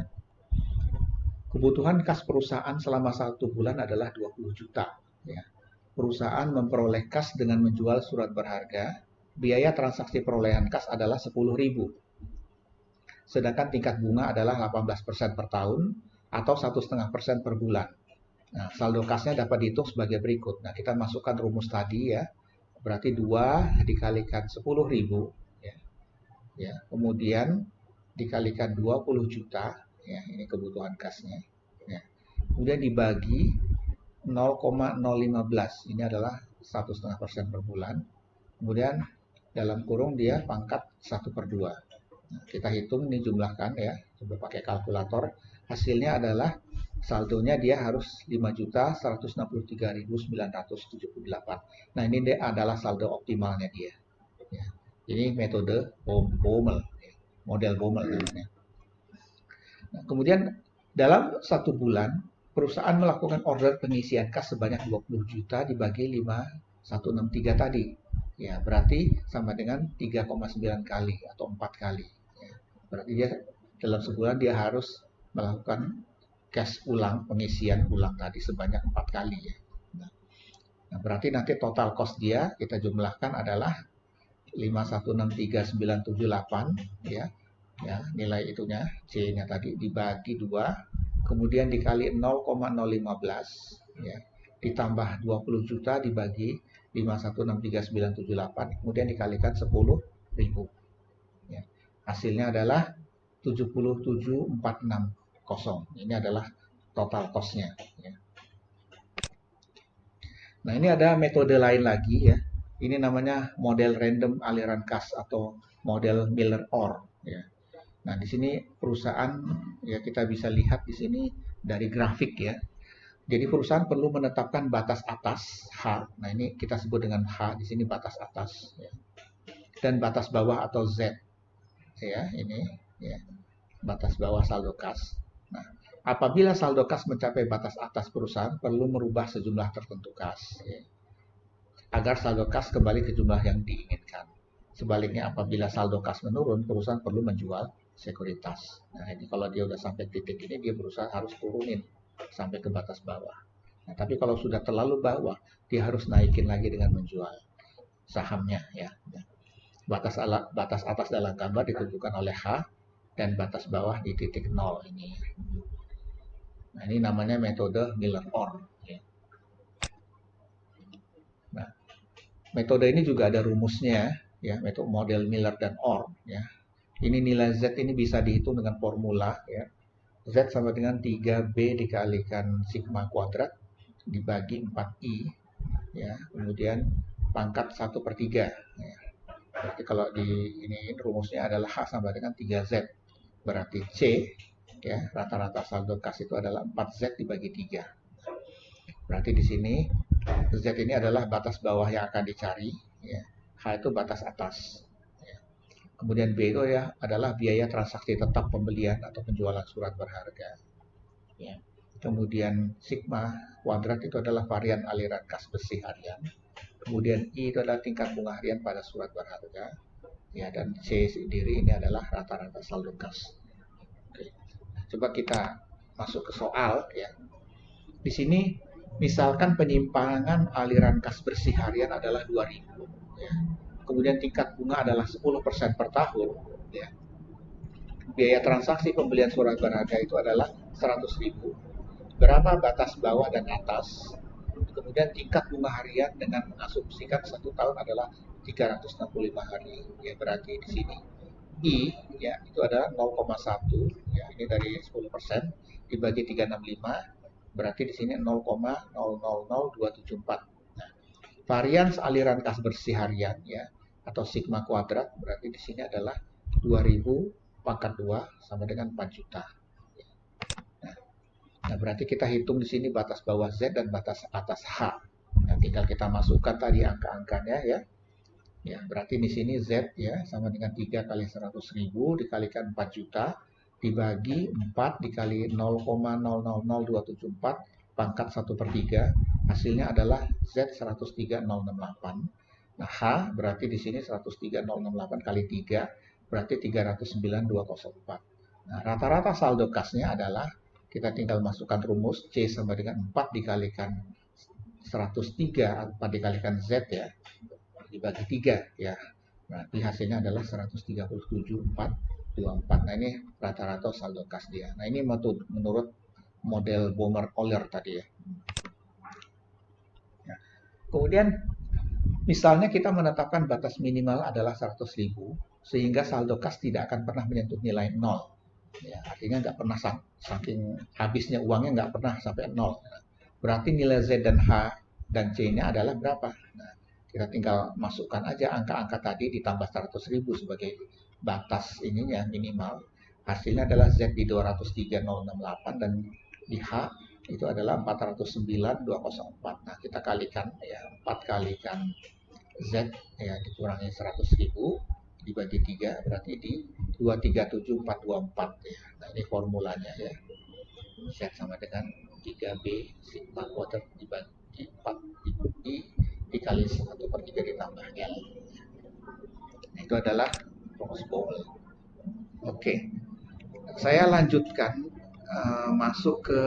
Kebutuhan kas perusahaan selama 1 bulan adalah 20 juta ya. Perusahaan memperoleh kas dengan menjual surat berharga. Biaya transaksi perolehan kas adalah 10.000. Sedangkan tingkat bunga adalah 18% per tahun atau 1,5% per bulan. Nah, saldo kasnya dapat dihitung sebagai berikut. Nah, kita masukkan rumus tadi ya. Berarti 2 dikalikan 10.000 ya. Ya, kemudian dikalikan 20 juta ya, ini kebutuhan kasnya ya. Kemudian dibagi 0,015. Ini adalah 1,5% per bulan. Kemudian dalam kurung dia pangkat 1/2. Nah, kita hitung ini jumlahkan ya, coba pakai kalkulator. Hasilnya adalah saldonya dia harus 5.163.978. Nah, ini dia adalah saldo optimalnya dia. Ya. Ini metode Baumol, model Baumol namanya. Nah, kemudian dalam 1 bulan perusahaan melakukan order pengisian kas sebanyak 20 juta dibagi 5.163 tadi. Ya, berarti sama dengan 3,9 kali atau 4 kali. Ya, berarti dia dalam sebulan dia harus melakukan cash ulang, pengisian ulang tadi sebanyak 4 kali ya. Nah, berarti nanti total cost dia kita jumlahkan adalah 5.163.978 ya. Ya, nilai itunya C-nya tadi dibagi 2, kemudian dikali 0,015 ya. Ditambah 20 juta dibagi 5.163.978, kemudian dikalikan 10.000 ya. Hasilnya adalah 77.460. Ini adalah total cost-nya ya. Nah, ini ada metode lain lagi ya. Ini namanya model random aliran kas atau model Miller-Orr ya. Nah, di sini perusahaan ya kita bisa lihat di sini dari grafik ya. Jadi perusahaan perlu menetapkan batas atas H. Nah, ini kita sebut dengan H di sini batas atas ya. Dan batas bawah atau Z ya, ini ya. Batas bawah saldo kas. Nah, apabila saldo kas mencapai batas atas perusahaan perlu merubah sejumlah tertentu kas ya, agar saldo kas kembali ke jumlah yang diinginkan. Sebaliknya apabila saldo kas menurun, perusahaan perlu menjual sekuritas. Nah, ini kalau dia udah sampai titik ini dia berusaha harus turunin sampai ke batas bawah. Nah, tapi kalau sudah terlalu bawah, dia harus naikin lagi dengan menjual sahamnya ya. Batas atas dalam gambar ditunjukkan oleh H dan batas bawah di titik 0 ini. Nah, ini namanya metode Miller-Orr ya. Nah, metode ini juga ada rumusnya ya, metode model Miller dan Orr ya. Ini nilai Z ini bisa dihitung dengan formula ya. Z sama dengan 3B dikalikan sigma kuadrat dibagi 4I ya. Kemudian pangkat 1/3 ya. Berarti kalau di ini rumusnya adalah H sama dengan 3Z. Berarti C ya, rata-rata saldo kas itu adalah 4Z dibagi 3. Berarti di sini Z ini adalah batas bawah yang akan dicari ya. H itu batas atas. Kemudian B itu ya adalah biaya transaksi tetap pembelian atau penjualan surat berharga. Ya. kemudian sigma kuadrat itu adalah varian aliran kas bersih harian, kemudian I itu adalah tingkat bunga harian pada surat berharga, ya, dan C sendiri ini adalah rata-rata saldo kas. Oke. Coba kita masuk ke soal, ya. Di sini misalkan penyimpangan aliran kas bersih harian adalah 2.000, ya. Kemudian tingkat bunga adalah 10% per tahun, ya. Biaya transaksi pembelian surat berharga itu adalah 100.000. Berapa batas bawah dan atas? Kemudian tingkat bunga harian dengan mengasumsikan 1 tahun adalah 365 hari. Ya, berarti di sini I, ya, itu adalah 0,1, ya, ini dari 10% dibagi 365, berarti di sini 0,000274. Nah, varians aliran kas bersih harian, ya, atau sigma kuadrat, berarti di sini adalah 2000 pangkat 2 sama dengan 4 juta. Nah, berarti kita hitung di sini batas bawah Z dan batas atas H. Nah, tinggal kita masukkan tadi angka-angkanya, ya. Ya, berarti di sini Z, ya, sama dengan 3 kali 100.000 dikalikan 4 juta dibagi 4 dikali 0,000274 pangkat 1/3, hasilnya adalah Z 103.068. Nah, H berarti di sini 103.068 kali 3 berarti 309.204. Nah, rata-rata saldo kasnya adalah kita tinggal masukkan rumus C sama dengan 4 dikalikan 103, 4 dikalikan Z, ya, dibagi 3, ya. Berarti hasilnya adalah 137.424. Nah, ini rata-rata saldo kas dia. Nah, ini menurut model Bomer-Euler tadi, ya. Nah, kemudian misalnya kita menetapkan batas minimal adalah 100.000 sehingga saldo kas tidak akan pernah menyentuh nilai 0. Ya, artinya nggak pernah saking habisnya uangnya nggak pernah sampai 0. Berarti nilai Z dan H dan C-nya adalah berapa? Nah, kita tinggal masukkan aja angka-angka tadi ditambah 100.000 sebagai batas ininya minimal. Hasilnya adalah Z di 203.068 dan di H itu adalah 409.204. Nah, kita kalikan, ya, 4 kalikan Z, ya, dikurangi 100.000 dibagi 3 berarti di 237.424, ya. Nah, ini formulanya, ya. Z sama dengan 3B sigma kuadrat dibagi 4 dikali 1/3 ditambah L. Nah, itu adalah rumus Boole. Oke, saya lanjutkan masuk ke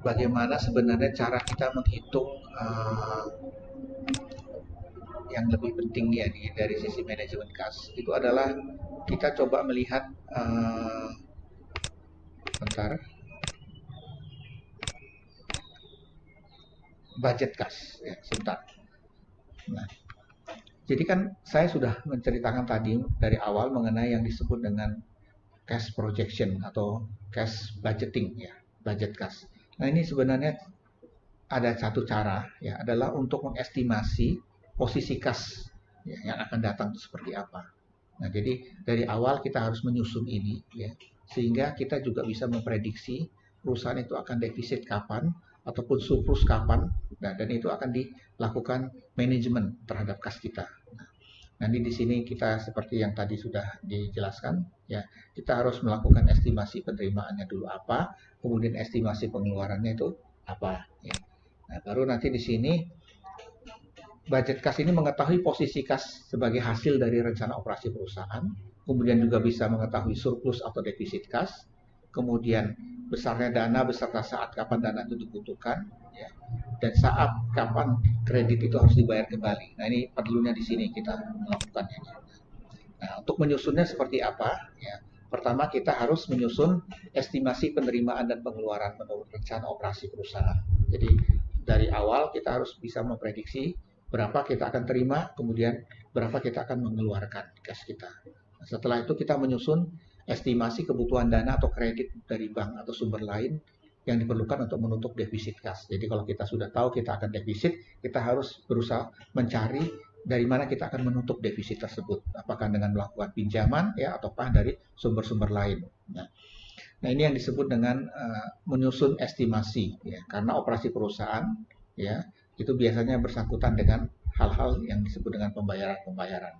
bagaimana sebenarnya cara kita menghitung yang lebih penting, ya, dari sisi manajemen kas. Itu adalah kita coba melihat budget kas, ya, sebentar. Nah, jadi kan saya sudah menceritakan tadi dari awal mengenai yang disebut dengan cash projection atau cash budgeting, ya, budget kas. Nah, ini sebenarnya ada satu cara, ya, adalah untuk mengestimasi posisi kas, ya, yang akan datang itu seperti apa. Nah, jadi dari awal kita harus menyusun ini, ya, sehingga kita juga bisa memprediksi perusahaan itu akan defisit kapan ataupun surplus kapan. Nah, dan itu akan dilakukan manajemen terhadap kas kita. Nah, nanti di sini kita seperti yang tadi sudah dijelaskan, ya, kita harus melakukan estimasi penerimaannya dulu apa, kemudian estimasi pengeluarannya itu apa, ya. Nah, baru nanti di sini budget kas ini mengetahui posisi kas sebagai hasil dari rencana operasi perusahaan, kemudian juga bisa mengetahui surplus atau defisit kas, kemudian besarnya dana beserta saat kapan dana itu dibutuhkan, ya, dan saat kapan kredit itu harus dibayar kembali. Nah, ini perlunya di sini kita melakukan ini. Nah, untuk menyusunnya seperti apa? Ya, pertama kita harus menyusun estimasi penerimaan dan pengeluaran menurut rencana operasi perusahaan. Jadi dari awal kita harus bisa memprediksi berapa kita akan terima, kemudian berapa kita akan mengeluarkan kas kita. Nah, setelah itu kita menyusun estimasi kebutuhan dana atau kredit dari bank atau sumber lain yang diperlukan untuk menutup defisit kas. Jadi kalau kita sudah tahu kita akan defisit, kita harus berusaha mencari dari mana kita akan menutup defisit tersebut. Apakah dengan melakukan pinjaman, ya, ataukah dari sumber-sumber lain. Nah, ini yang disebut dengan menyusun estimasi, ya, karena operasi perusahaan, ya, itu biasanya bersangkutan dengan hal-hal yang disebut dengan pembayaran-pembayaran.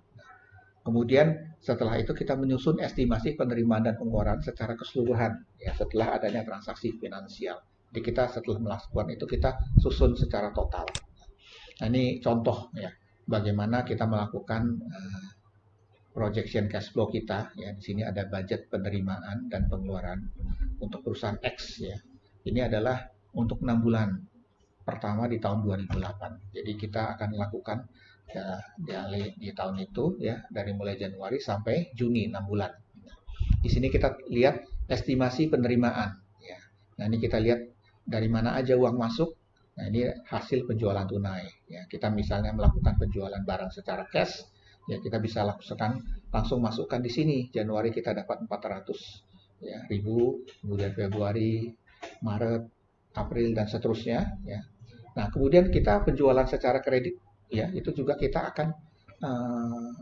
Kemudian setelah itu kita menyusun estimasi penerimaan dan pengeluaran secara keseluruhan, ya, setelah adanya transaksi finansial. Jadi kita setelah melakukan itu kita susun secara total. Nah, ini contoh ya bagaimana kita melakukan projection cash flow kita ya. Di sini ada budget penerimaan dan pengeluaran untuk perusahaan X ya. Ini adalah untuk 6 bulan pertama di tahun 2008. Jadi kita akan lakukan ya, di tahun itu ya dari mulai Januari sampai Juni 6 bulan. Di sini kita lihat estimasi penerimaan ya. Nah, ini kita lihat dari mana aja uang masuk. Nah, ini hasil penjualan tunai ya. Kita misalnya melakukan penjualan barang secara cash ya, kita bisa langsung masukkan di sini. Januari kita dapat 400 ya, ribu, kemudian Februari, Maret, April dan seterusnya ya. Nah, kemudian kita penjualan secara kredit ya, itu juga kita akan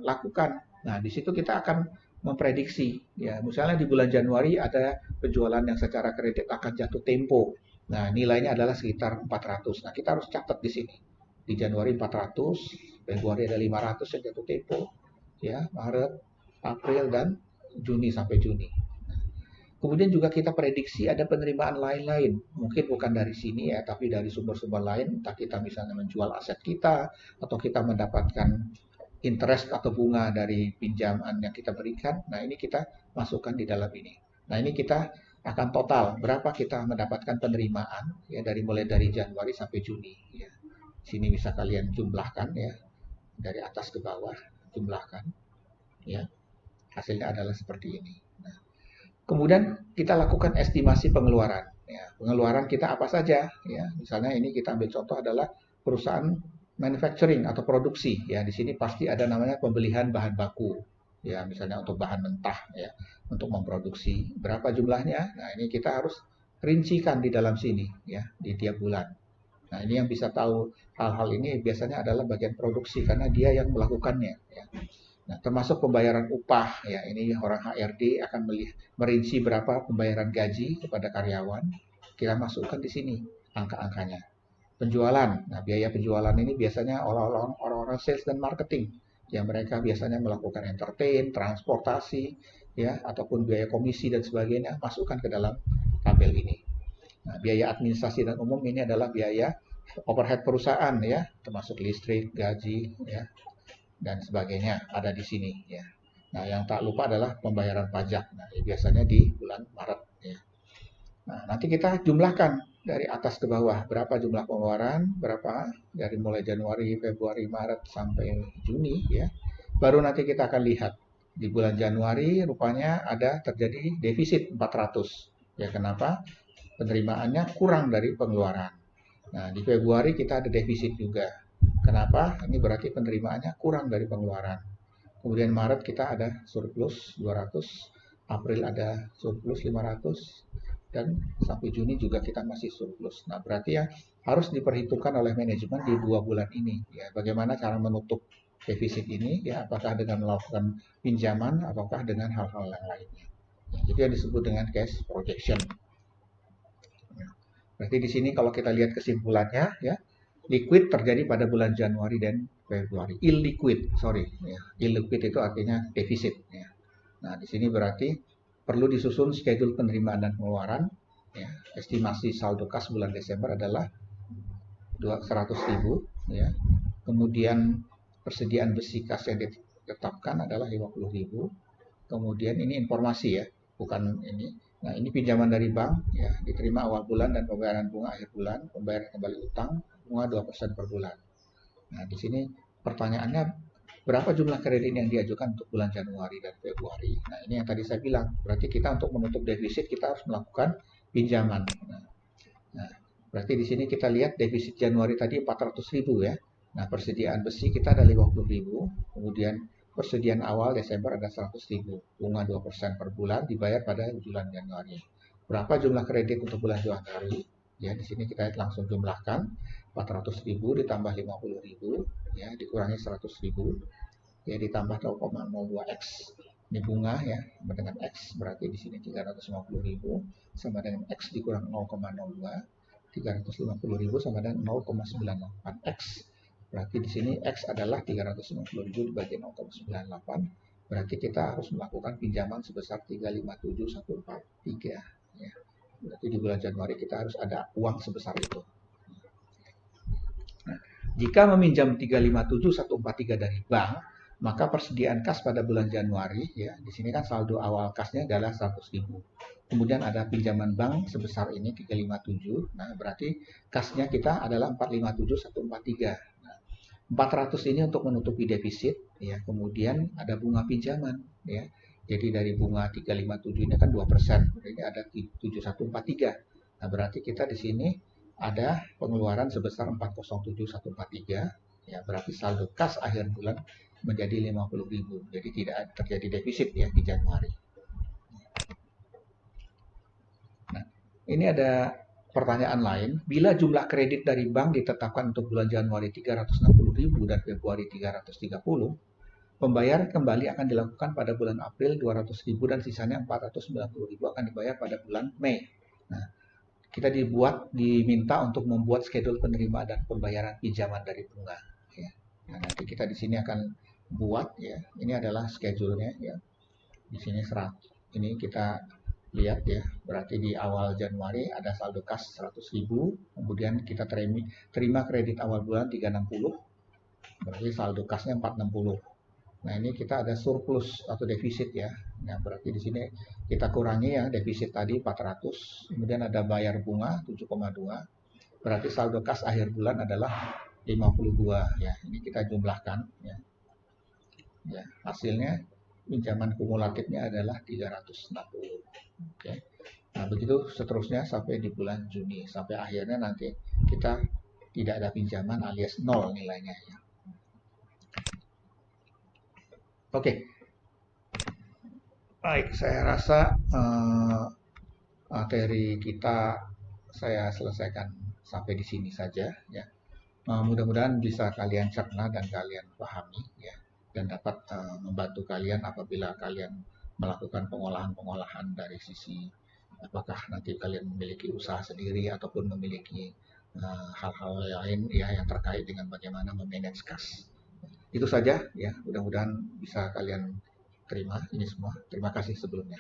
lakukan. Nah, di situ kita akan memprediksi ya, misalnya di bulan Januari ada penjualan yang secara kredit akan jatuh tempo. Nah, nilainya adalah sekitar 400. Nah, kita harus catat di sini. Di Januari 400, Februari ada 500 yang jatuh tempo ya, Maret, April dan Juni sampai Juni. Kemudian juga kita prediksi ada penerimaan lain-lain. Mungkin bukan dari sini ya, tapi dari sumber-sumber lain. Entah kita misalnya menjual aset kita, atau kita mendapatkan interest atau bunga dari pinjaman yang kita berikan. Nah, ini kita masukkan di dalam ini. Nah, ini kita akan total berapa kita mendapatkan penerimaan ya mulai dari Januari sampai Juni ya. Sini bisa kalian jumlahkan ya. Dari atas ke bawah jumlahkan ya. Hasilnya adalah seperti ini. Nah, kemudian kita lakukan estimasi pengeluaran. Ya, pengeluaran kita apa saja? Ya, misalnya ini kita ambil contoh adalah perusahaan manufacturing atau produksi. Ya, di sini pasti ada namanya pembelian bahan baku. Ya, misalnya untuk bahan mentah ya, untuk memproduksi berapa jumlahnya. Nah, ini kita harus rincikan di dalam sini ya, di tiap bulan. Nah, ini yang bisa tahu hal-hal ini biasanya adalah bagian produksi karena dia yang melakukannya ya. Nah, termasuk pembayaran upah ya, ini orang HRD akan merinci berapa pembayaran gaji kepada karyawan. Kita masukkan di sini angka-angkanya. Penjualan, nah biaya penjualan ini biasanya orang-orang sales dan marketing yang mereka biasanya melakukan entertain, transportasi ya, ataupun biaya komisi dan sebagainya, masukkan ke dalam tabel ini. Nah, biaya administrasi dan umum ini adalah biaya overhead perusahaan ya, termasuk listrik, gaji ya, dan sebagainya ada di sini ya. Nah, yang tak lupa adalah pembayaran pajak. Nah, biasanya di bulan Maret ya. Nah, nanti kita jumlahkan dari atas ke bawah berapa jumlah pengeluaran, berapa dari mulai Januari, Februari, Maret sampai Juni ya. Baru nanti kita akan lihat di bulan Januari rupanya ada terjadi defisit 400. Ya, kenapa? Penerimaannya kurang dari pengeluaran. Nah, di Februari kita ada defisit juga. Kenapa? Ini berarti penerimaannya kurang dari pengeluaran. Kemudian Maret kita ada surplus 200, April ada surplus 500, dan sampai Juni juga kita masih surplus. Nah, berarti ya harus diperhitungkan oleh manajemen di 2 bulan ini. Ya, bagaimana cara menutup defisit ini? Ya, apakah dengan melakukan pinjaman, ataukah dengan hal-hal yang lainnya? Ya, itu yang disebut dengan cash projection. Berarti di sini kalau kita lihat kesimpulannya, ya, liquid terjadi pada bulan Januari dan Februari. Illiquid, ya. Illiquid itu artinya defisit. Ya. Nah, di sini berarti perlu disusun schedule penerimaan dan pengeluaran. Ya. Estimasi saldo kas bulan Desember adalah 100.000. Ya. Kemudian persediaan besi kas yang ditetapkan adalah 50.000. Kemudian ini informasi ya, bukan ini. Nah, ini pinjaman dari bank, ya, diterima awal bulan dan pembayaran bunga akhir bulan, pembayaran kembali utang, bunga 2% per bulan. Nah, di sini pertanyaannya, berapa jumlah kredit yang diajukan untuk bulan Januari dan Februari? Nah, ini yang tadi saya bilang, berarti kita untuk menutup defisit, kita harus melakukan pinjaman. Nah, berarti di sini kita lihat defisit Januari tadi 400.000 ya. Nah, persediaan besi kita ada 50.000, kemudian persediaan awal Desember ada 100.000, bunga 2% per bulan dibayar pada bulan Januari. Berapa jumlah kredit untuk bulan Januari? Ya, di sini kita langsung jumlahkan 400.000 ditambah 50.000 ya, dikurangi 100.000 ya, ditambah 0,02x. Ini bunga ya, sama dengan x, berarti di sini 350.000 sama dengan x dikurang 0,02, 350.000 sama dengan 0,98x. Berarti di sini X adalah 350.000 dibagi 0,98. Berarti kita harus melakukan pinjaman sebesar 357.143. Ya. Berarti di bulan Januari kita harus ada uang sebesar itu. Nah, jika meminjam 357.143 dari bank, maka persediaan kas pada bulan Januari, ya, di sini kan saldo awal kasnya adalah 100.000. Kemudian ada pinjaman bank sebesar ini 357. Nah, berarti kasnya kita adalah 457.143. Nah, 400 ini untuk menutupi defisit, ya. Kemudian ada bunga pinjaman, ya. Jadi dari bunga 357 ini kan 2%, berarti ada 7143. Nah, berarti kita di sini ada pengeluaran sebesar 407.143, ya, berarti saldo kas akhir bulan menjadi 50.000. Jadi tidak terjadi defisit ya di Januari. Nah, ini ada pertanyaan lain. Bila jumlah kredit dari bank ditetapkan untuk bulan Januari 360.000 dan Februari 330, pembayaran kembali akan dilakukan pada bulan April 200.000 dan sisanya 490.000 akan dibayar pada bulan Mei. Nah, kita diminta untuk membuat schedule penerimaan dan pembayaran pinjaman dari bunga. Ya. Nah, nanti kita di sini akan buat, ya. Ini adalah schedule-nya, ya. Di sini ini kita lihat, ya. Berarti di awal Januari ada saldo kas 100.000, kemudian kita terima kredit awal bulan 360, berarti saldo kasnya 460. Nah, ini kita ada surplus atau defisit, ya. Nah, berarti di sini kita kurangi, ya, defisit tadi 400, kemudian ada bayar bunga 7,2. Berarti saldo kas akhir bulan adalah 52, ya. Ini kita jumlahkan, ya. Ya, hasilnya pinjaman kumulatifnya adalah 360. Oke. Nah, begitu seterusnya sampai di bulan Juni, sampai akhirnya nanti kita tidak ada pinjaman alias nol nilainya, ya. Oke. Baik, saya rasa materi kita saya selesaikan sampai di sini saja, ya. Mudah-mudahan bisa kalian cerna dan kalian pahami, ya, dan dapat membantu kalian apabila kalian melakukan pengolahan-pengolahan dari sisi apakah nanti kalian memiliki usaha sendiri ataupun memiliki hal-hal lain, ya, yang terkait dengan bagaimana memanage kas. Itu saja, ya. Mudah-mudahan bisa kalian terima ini semua. Terima kasih sebelumnya.